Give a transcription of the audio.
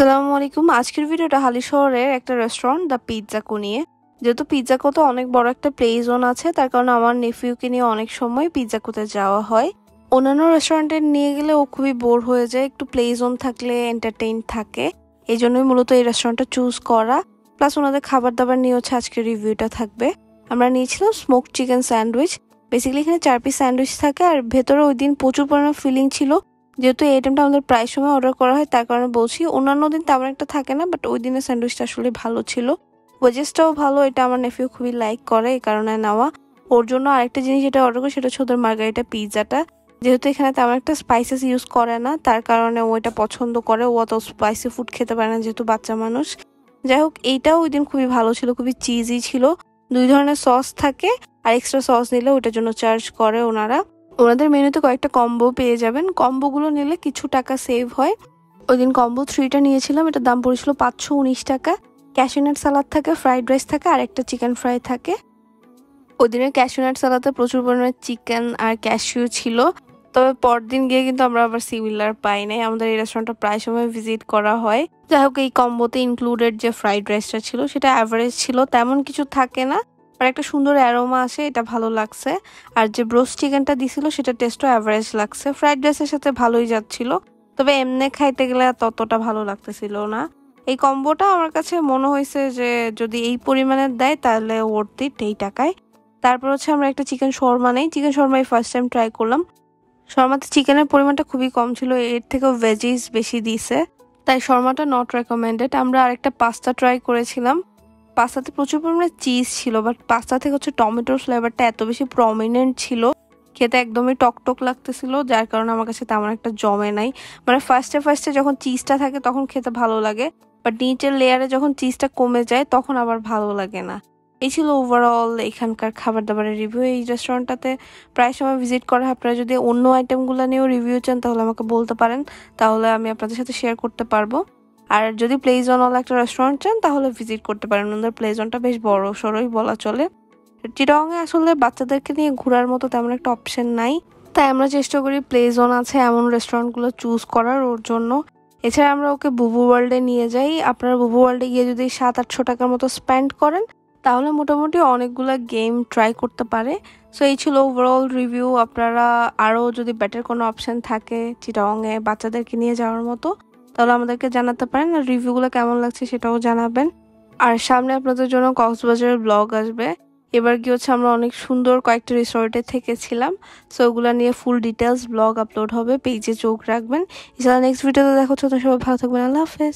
আসসালামু আলাইকুম। আজকের ভিডিওটা হালি শহরের একটা রেস্টুরেন্ট দ্য পিৎজা নিয়ে। যেহেতু পিৎজাকোতে অনেক বড় একটা প্লে জোন আছে, তার কারণে আমার নেফিউকে নিয়ে অনেক সময় পিৎজাকোতে যাওয়া হয়। অন্যান্য রেস্টুরেন্টে নিয়ে গেলে ও খুবই বোর হয়ে যায়, একটু প্লে জোন থাকলে এন্টারটেইন থাকে। এই জন্যই মূলত এই রেস্টুরেন্টটা চুজ করা। প্লাস ওনাদের খাবার দাবার নিয়ে হচ্ছে আজকের রিভিউটা থাকবে। আমরা নিয়েছিলাম স্মোক চিকেন স্যান্ডউইচ। বেসিক্যালি এখানে 4 পিস স্যান্ডউইচ থাকে, আর ভেতরে ওই দিন প্রচুর পরিমাণে ফিলিং ছিল। যেহেতু এই আইটেমটা আমাদের প্রায় সময় অর্ডার করা হয়, তার কারণে বলছি। অন্যান্য দিন তেমন একটা থাকে না, বাট ওই দিনের স্যান্ডউইচটা আসলে ভালো ছিল। ওয়েজেসটাও ভালো, এটা আমার নেফিউ খুবই লাইক করে, এই কারণে নেওয়া। ওর জন্য আরেকটা জিনিস যেটা অর্ডার করি সেটা হচ্ছে ওদের মার্গারিটা পিৎজাটা। যেহেতু এখানে তেমন একটা স্পাইসেস ইউজ করে না, তার কারণে ও এটা পছন্দ করে। ও অত স্পাইসি ফুড খেতে পারে না যেহেতু বাচ্চা মানুষ। যাই হোক, এইটাও ওই দিন খুবই ভালো ছিল, খুবই চিজি ছিল। 2 ধরনের সস থাকে, আর এক্সট্রা সস নিলে ওটার জন্য চার্জ করে ওনারা। ওনাদের মেনুতে কয়েকটা কম্বো পেয়ে যাবেন, কম্বোগুলো নিলে কিছু টাকা সেভ হয়। ওই দিন কম্বো 3টা নিয়েছিলাম, এটার দাম পড়েছিল 519 টাকা। ক্যাশিউনাট সালাদ থাকে, ফ্রাইড রাইস থাকে, আর একটা চিকেন ফ্রাই থাকে। ওই দিনের ক্যাশিউনাট সালাদে প্রচুর পরিমাণে চিকেন আর ক্যাশিউ ছিল। তবে পরদিন গিয়ে কিন্তু আমরা আবার সিমিলার পাই নাই। আমাদের এই রেস্টুরেন্টটা প্রায় সময় ভিজিট করা হয়। যাই হোক, এই কম্বোতে ইনক্লুডেড যে ফ্রাইড রাইসটা ছিল সেটা অ্যাভারেজ ছিল, তেমন কিছু থাকে না, আর একটা সুন্দর অ্যারোমা আসে, এটা ভালো লাগছে। আর যে ব্রোস্ট চিকেনটা দিছিল সেটা টেস্টও অ্যাভারেজ লাগছে। ফ্রাইড রাইসের সাথে ভালোই যাচ্ছিল, তবে এমনি খাইতে গেলে ততটা ভালো লাগতেছিল না। এই কম্বোটা আমার কাছে মনে হয়েছে যে যদি এই পরিমাণের দেয় তাহলে ওর্থ ইট এই টাকায়। তারপর হচ্ছে আমরা একটা চিকেন শর্মা নেই। চিকেন শর্মাই ফার্স্ট টাইম ট্রাই করলাম। শর্মাতে চিকেনের পরিমাণটা খুবই কম ছিল, এর থেকেও ভেজিস বেশি দিছে, তাই শর্মাটা নট রেকমেন্ডেড। আমরা আরেকটা পাস্তা ট্রাই করেছিলাম। পাস্তাতে প্রচুর পরিমাণে চিজ ছিল, বাট পাস্তা থেকে হচ্ছে টমেটোর ফ্লেভারটা এত বেশি প্রমিনেন্ট ছিল, খেতে একদমই টকটক লাগতেছিল, যার কারণে আমার কাছে তেমন একটা জমে নাই। মানে ফার্স্টে যখন চিজটা থাকে তখন খেতে ভালো লাগে, বাট নিচের লেয়ারে যখন চিজটা কমে যায় তখন আবার ভালো লাগে না। এই ছিল ওভারঅল এখানকার খাবার দাবারের রিভিউ। এই রেস্টুরেন্টটাতে প্রায় সময় ভিজিট করা হয়। আপনারা যদি অন্য আইটেমগুলো নিয়েও রিভিউ চান তাহলে আমাকে বলতে পারেন, তাহলে আমি আপনাদের সাথে শেয়ার করতে পারবো। আর যদি প্লেজনওয়ালা একটা রেস্টুরেন্ট চান তাহলে ভিজিট করতে পারেন। ওদের প্লেজনটা বেশ বড় সড়োই বলা চলে। চিটাগংয়ে আসলে বাচ্চাদেরকে নিয়ে ঘোরার মতো তেমন একটা অপশন নাই, তাই আমরা চেষ্টা করি প্লেজন আছে এমন রেস্টুরেন্টগুলো চুজ করার ওর জন্য। এছাড়া আমরা ওকে বুবু ওয়ার্ল্ডে নিয়ে যাই। আপনারা বুবু ওয়ার্ল্ডে গিয়ে যদি 700-800 টাকার মতো স্পেন্ড করেন তাহলে মোটামুটি অনেকগুলো গেম ট্রাই করতে পারে। সো এই ছিল ওভারঅল রিভিউ। আপনারা আরও যদি বেটার কোনো অপশন থাকে চিটাগংয়ে বাচ্চাদেরকে নিয়ে যাওয়ার মতো তাহলে আমাদেরকে জানাতে পারেন, আর রিভিউগুলো কেমন লাগছে সেটাও জানাবেন। আর সামনে আপনাদের জন্য কক্সবাজারের ব্লগ আসবে। এবার কি হচ্ছে আমরা অনেক সুন্দর কয়েকটা রিসোর্টে থেকেছিলাম, সো ওগুলো নিয়ে ফুল ডিটেলস ব্লগ আপলোড হবে, পেজে চোখ রাখবেন। এছাড়া নেক্সট ভিডিওতে দেখা হচ্ছে, তো সবাই ভালো থাকবেন। আল্লাহ হাফেজ।